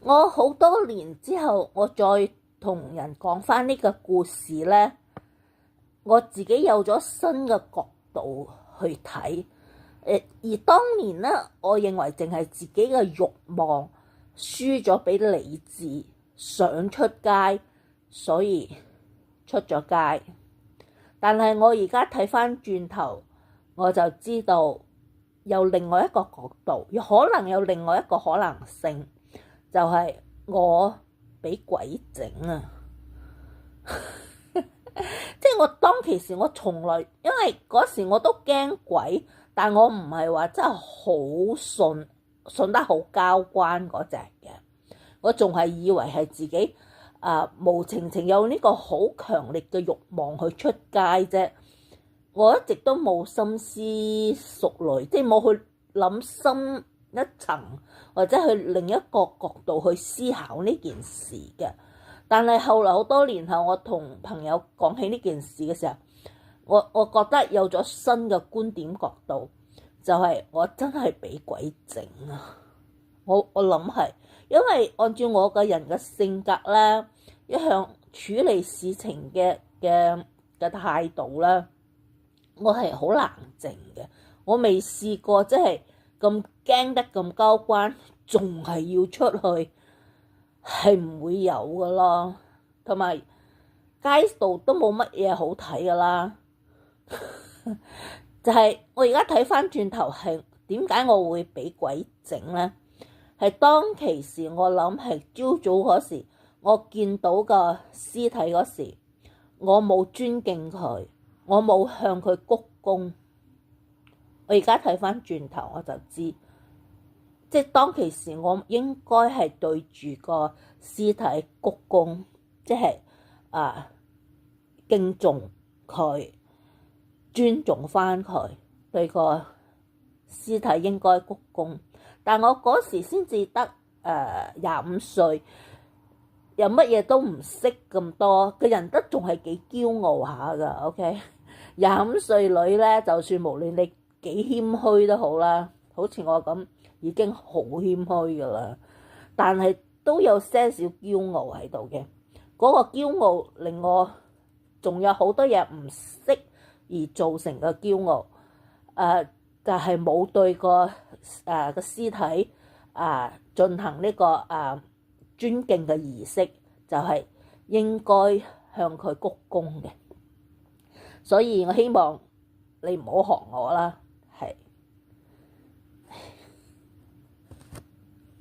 我好多年之後，我再同人講翻呢個故事呢，我自己有咗新嘅角度去睇。而當年呢，我認為淨係自己嘅慾望輸咗俾理智，想出街，所以出咗街。但係我而家睇翻轉頭，我就知道有另外一個角度，可能有另外一個可能性，就係我俾鬼整啊！即係我當其時，我從來因為嗰時我都驚鬼，但我唔係話真係好信得好交關嗰隻嘅，我仲係以為係自己無情情有呢個好強烈嘅慾望去出街啫。我一直都冇深思熟慮，即係冇去諗深一層，或者去另一個角度去思考呢件事嘅。但係後來好多年後，我同朋友講起呢件事嘅時候，我覺得有咗新嘅觀點角度，就係我真係俾鬼整啊！我諗係，因為按照我個人嘅性格咧，一向處理事情嘅態度咧，我係好冷靜嘅。我未試過即係咁驚得咁交關，仲係要出去。係唔會有噶咯，同埋街度都冇乜嘢好睇噶啦。就係我而家睇翻轉頭，係點解我會俾鬼整呢？係當其時我諗係朝早嗰時，我見到個屍體嗰時，我冇尊敬佢，我冇向佢鞠躬。我而家睇翻轉頭，我就知。即係當其時，我應該係對住個屍體鞠躬，即係敬重佢，尊重翻佢，對個屍體應該鞠躬。但我嗰時先至得25歲，又乜嘢都唔識咁多，個人都仲係幾驕傲下噶。OK， 25歲女咧，就算無論你幾謙虛都好啦，好似我咁。已經好謙虛噶啦，但係都有些少驕傲喺度嘅。嗰個驕傲令我仲有好多嘢唔識而造成嘅驕傲。就係冇對個屍體進行呢個尊敬嘅儀式，就係應該向佢鞠躬嘅。所以我希望你唔好學我啦。